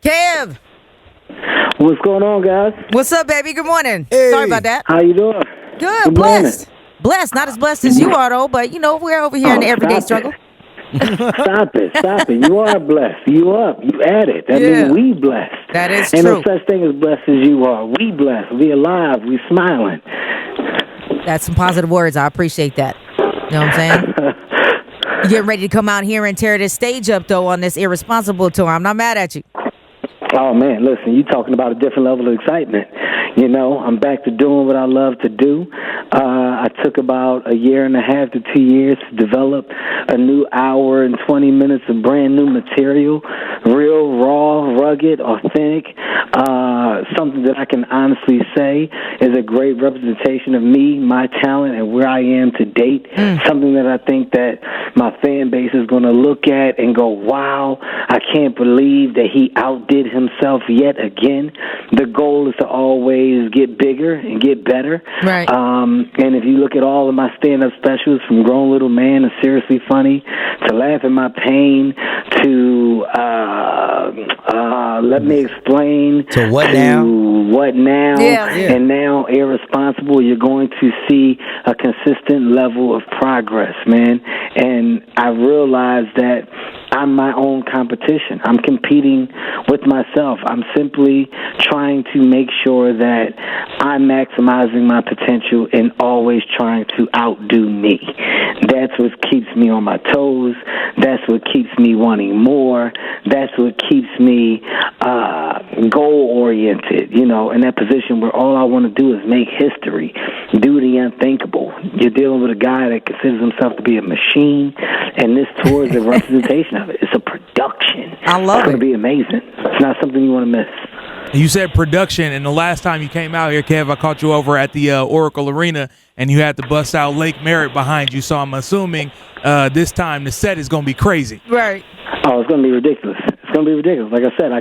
Kev. What's going on, guys? What's up, baby? Good morning. Hey. Sorry about that. How you doing? Good, blessed. Blessed. Not as blessed as you are, though, but, we're over here in the everyday struggle. Stop it. You are blessed. You up. You at it. That means we blessed. That is Ain't true. no such thing as blessed as you are. We blessed. We alive. We smiling. That's some positive words. I appreciate that. You know what I'm saying? You getting ready to come out here and tear this stage up, though, on this Irresponsible Tour. I'm not mad at you. Oh, man, listen, you talking about a different level of excitement. I'm back to doing what I love to do. I took about 1.5 to 2 years to develop a new hour and 20 minutes of brand new material, real, raw, rugged, authentic, something that I can honestly say is a great representation of me, my talent, and where I am to date, something that I think that my fan base is going to look at and go, wow, I can't believe that he outdid himself yet again. The goal is to always get bigger and get better. Right. And if you look at all of my stand-up specials, from Grown Little Man to Seriously Funny to Laugh at My Pain to Let Me Explain to What Now, and now Irresponsible, you're going to see a consistent level of progress, man. And I realized that I'm my own competition. I'm competing with myself. I'm simply trying to make sure that I'm maximizing my potential and always trying to outdo me. That's what keeps me on my toes. That's what keeps me wanting more. That's what keeps me goal-oriented, in that position where all I want to do is make history, do the unthinkable. You're dealing with a guy that considers himself to be a machine, and this tour is a representation of it. It's a production. I love It's going to be amazing. It's not something you want to miss. You said production, and the last time you came out here, Kev, I caught you over at the Oracle Arena, and you had to bust out Lake Merritt behind you, so I'm assuming this time the set is going to be crazy. Right. Oh, it's going to be ridiculous. It's going to be ridiculous. Like I said,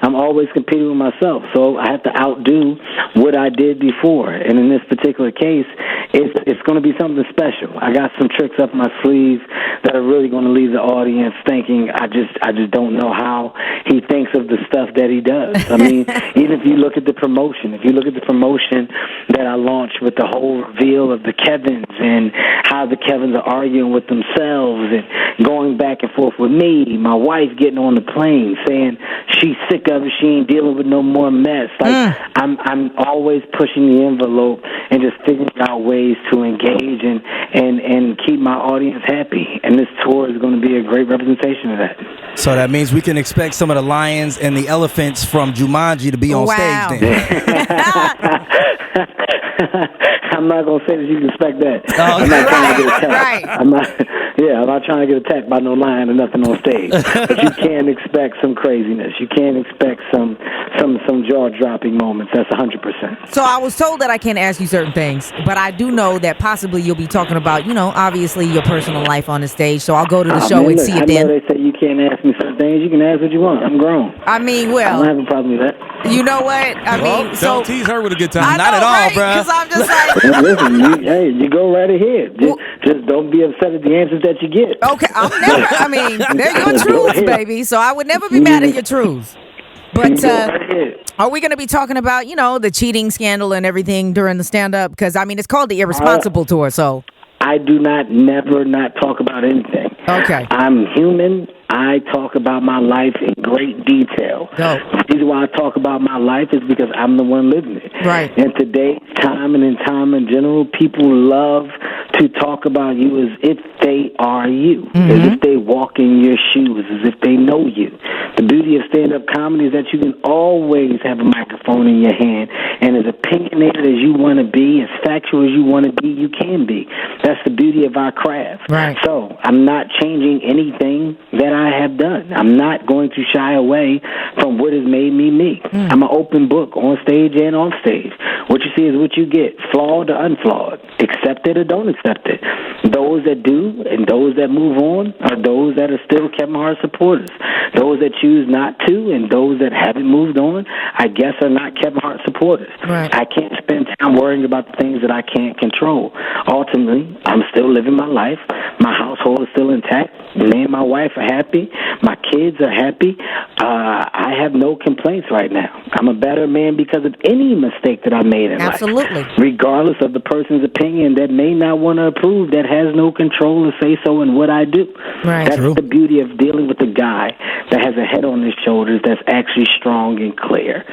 I'm always competing with myself, so I have to outdo what I did before. And in this particular case, it's going to be something special. I got some tricks up my sleeve that are really going to leave the audience thinking, I just don't know how he thinks of the stuff that he does. I mean, even if you look at the promotion, that I launched with the whole reveal of the Kevins and how the Kevins are arguing with themselves and going back and forth with me, my wife getting on the plane saying she's sick of it, she ain't dealing with no more mess. Like I'm always pushing the envelope and just figuring out ways to engage and keep my audience happy. And this tour is going to be a great representation of that. So that means we can expect some of the lions and the elephants from Jumanji to be on stage then. I'm not going to say that you can expect that. Oh, I'm not trying to get attacked. Right. I'm not trying to get attacked by no lion or nothing on stage. But you can expect some craziness. You can expect some jaw-dropping moments. That's 100%. So I was told that I can't ask you certain things, but I do know that possibly you'll be talking about, obviously your personal life on the stage. So I'll go to the show and see it then. I know they say you can't ask me certain things. You can ask what you want. I'm grown. I mean, I well, don't have a problem with that. you know what? Don't tease her with a good time. I Not know, at all, right? bruh. Because I'm just like, Listen, you go right ahead. Just don't be upset at the answers that you get. okay, they're your truths, baby. So I would never be mad at your truths. But are we going to be talking about, the cheating scandal and everything during the stand-up? Because, it's called the Irresponsible Tour, so. I do never not talk about anything. Okay. I'm human. I talk about my life in great detail. Dope. The reason why I talk about my life is because I'm the one living it. Right. In today's time and in time in general, people love to talk about you as if they are you, as if they walk in your shoes, as if they know you. The beauty of stand-up comedy is that you can always have a microphone in your hand, and as opinionated as you want to be, as factual as you want to be, you can be. That's the beauty of our craft. Right. So I'm not changing anything that I have done. I'm not going to shy away from what has made me me. I'm an open book on stage and off stage. What you see is what you get, flawed or unflawed, accept it or don't accept it. Those that do and those that move on are those that are still Kevin Hart supporters. Those that choose not to and those that haven't moved on, I guess, are not Kevin Hart supporters. Right. I can't spend time worrying about the things that I can't control. Ultimately, I'm still living my life. My household is still intact. Me and my wife are happy. My kids are happy. I have no complaints right now. I'm a better man because of any mistake that I made in life. Absolutely. Regardless of the person's opinion that may not want to approve, that has no control to say so in what I do. Right. That's True. the beauty of dealing with a guy that has a head on his shoulders that's actually strong and clear.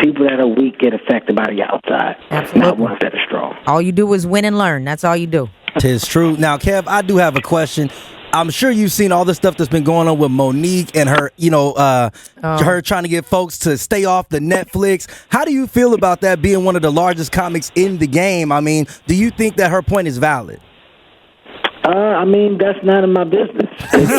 People that are weak get affected by the outside, Absolutely. not ones that are strong. All you do is win and learn. That's all you do. Tis true. Now, Kev, I do have a question. I'm sure you've seen all the stuff that's been going on with Monique and her, her trying to get folks to stay off the Netflix. How do you feel about that being one of the largest comics in the game? I mean, do you think that her point is valid? I mean, that's none of my business. It's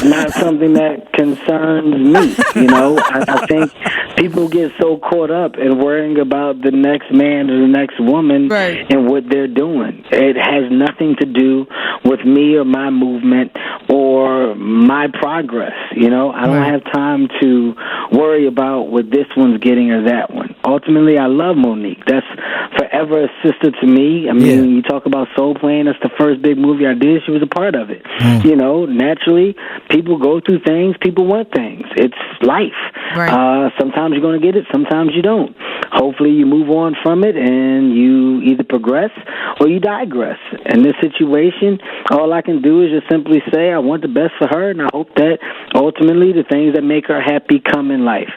not something that concerns me. You know, I think people get so caught up in worrying about the next man or the next woman and what they're doing. It has nothing to do with me or my movement or my progress. You know, I don't have time to worry about what this one's getting or that one. Ultimately, I love Monique. That's forever a sister to me. I mean, you talk about Soul Plane, that's the first big movie I did. She was a part of it. You know, naturally, people go through things. People want things. It's life. Right. Sometimes you're going to get it. Sometimes you don't. Hopefully, you move on from it and you either progress or you digress. In this situation, all I can do is just simply say I want the best for her, and I hope that ultimately the things that make her happy come in life.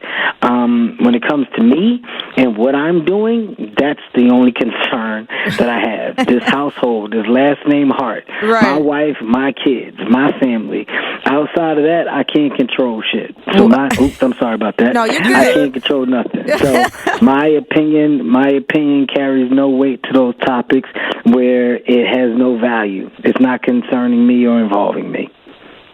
When it comes to me and what I'm doing, that's the only concern that I have. This household, this last name Hart, my wife, my kids, my family. Outside of that, I can't control shit. So I'm sorry about that. No, you're good. I can't control nothing. So my opinion carries no weight to those topics where it has no value. It's not concerning me or involving me.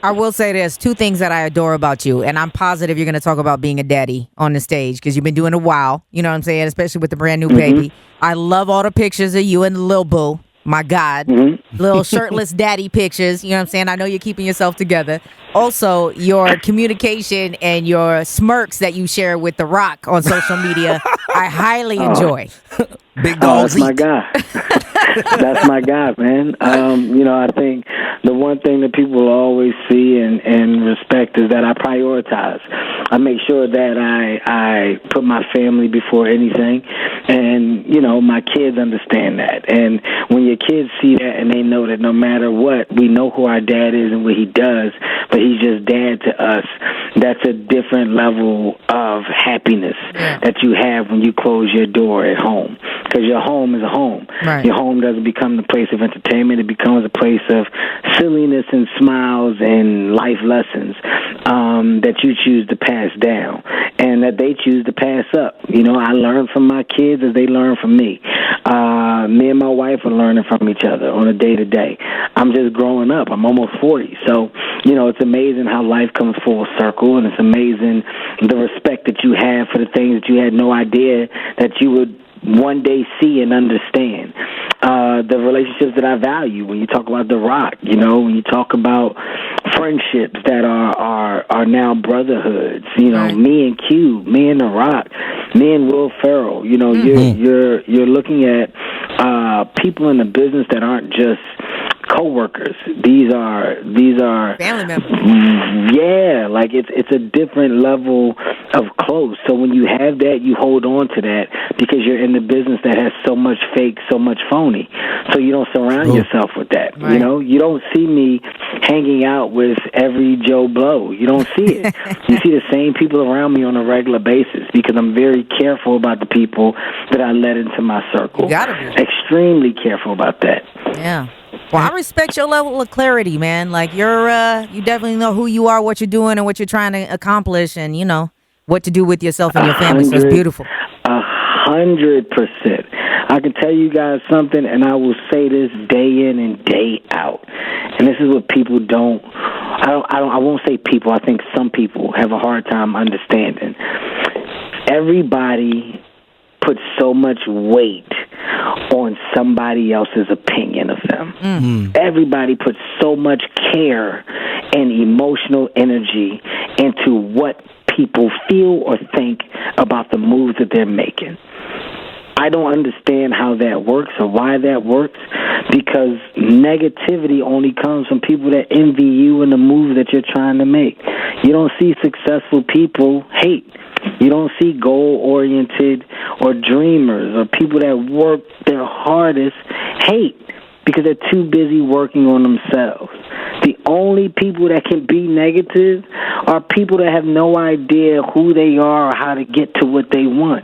I will say there's two things that I adore about you, and I'm positive you're going to talk about being a daddy on the stage because you've been doing it a while. You know what I'm saying? Especially with the brand new baby. I love all the pictures of you and the little boo. My God. Little shirtless daddy pictures. You know what I'm saying? I know you're keeping yourself together. Also, your communication and your smirks that you share with The Rock on social media, I highly enjoy. Big dog. That's my guy. That's my guy, man. You know, I think the one thing that people will always see and respect is that I prioritize. I make sure that I put my family before anything, and you know, my kids understand that. And when your kids see that and they know that no matter what, we know who our dad is and what he does, but he's just dad to us, that's a different level of happiness that you have when you close your door at home. Because your home is a home. Right. Your home doesn't become the place of entertainment. It becomes a place of silliness and smiles and life lessons that you choose to pass down and that they choose to pass up. You know, I learn from my kids as they learn from me. Me and my wife are learning from each other on a day-to-day. I'm just growing up. I'm almost 40. So, you know, it's amazing how life comes full circle, and it's amazing the respect that you have for the things that you had no idea that you would one day see and understand. The relationships that I value, when you talk about The Rock, you know, when you talk about friendships that are now brotherhoods, you know, me and Q, me and The Rock, me and Will Ferrell, you know, you're looking at people in the business that aren't just co-workers. These are family members. Yeah, like it's a different level of close. So when you have that, you hold on to that because you're in the business that has so much fake, so much phony. So you don't surround yourself with that. You know, you don't see me hanging out with every Joe Blow. You don't see it. You see the same people around me on a regular basis because I'm very careful about the people that I let into my circle. You gotta be. Extremely careful about that. Yeah. Well, I respect your level of clarity, man. Like you definitely know who you are, what you're doing, and what you're trying to accomplish, and you know what to do with yourself and your family. So it's beautiful. 100%. I can tell you guys something, and I will say this day in and day out. And this is what people don't. I won't say people. I think some people have a hard time understanding. Everybody puts so much weight on somebody else's opinion of them. Everybody puts so much care and emotional energy into what people feel or think about the moves that they're making. I don't understand how that works or why that works, because negativity only comes from people that envy you and the moves that you're trying to make. You don't see successful people hate. You don't see goal-oriented or dreamers or people that work their hardest hate, because they're too busy working on themselves. The only people that can be negative are people that have no idea who they are or how to get to what they want.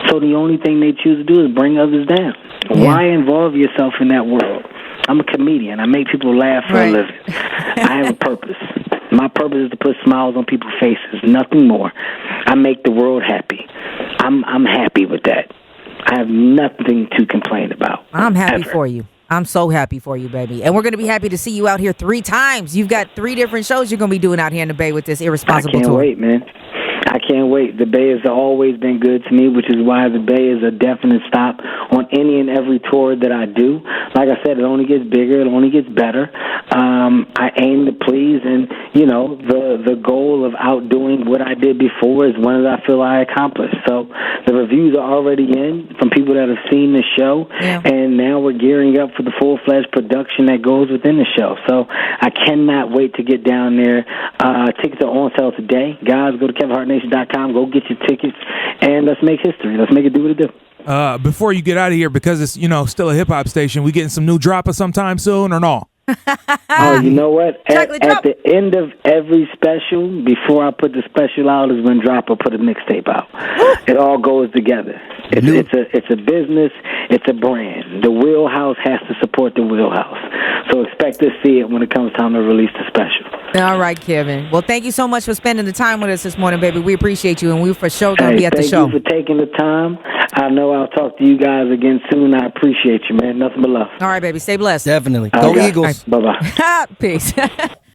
So the only thing they choose to do is bring others down. Yeah. Why involve yourself in that world? I'm a comedian. I make people laugh for a living. I have a purpose. My purpose is to put smiles on people's faces, nothing more. I make the world happy. I'm happy with that. I have nothing to complain about. I'm happy for you. I'm so happy for you, baby. And we're going to be happy to see you out here 3 times. You've got 3 different shows you're going to be doing out here in the Bay with this Irresponsible Tour. I can't wait, man. I can't wait. The Bay has always been good to me, which is why the Bay is a definite stop on any and every tour that I do. Like I said, it only gets bigger. It only gets better. I aim to please, and, you know, the goal of outdoing what I did before is one that I feel I accomplished. So the reviews are already in from people that have seen the show, and now we're gearing up for the full-fledged production that goes within the show. So I cannot wait to get down there. Tickets are on sale today. Guys, go to KevinHartNation.com. Go get your tickets, and let's make history. Let's make it do what it do. Before you get out of here, because it's, you know, still a hip-hop station, we getting some new dropper sometime soon or no? Oh, you know what? At the end of every special, before I put the special out, is when Dropper put a mixtape out. It all goes together. It's a business. It's a brand. The wheelhouse has to support the wheelhouse. So expect to see it when it comes time to release the special. All right, Kevin. Well, thank you so much for spending the time with us this morning, baby. We appreciate you, and we for sure going to be at the show. Thank you for taking the time. I know I'll talk to you guys again soon. I appreciate you, man. Nothing but love. All right, baby. Stay blessed. Definitely. Go Eagles. Bye-bye. Peace.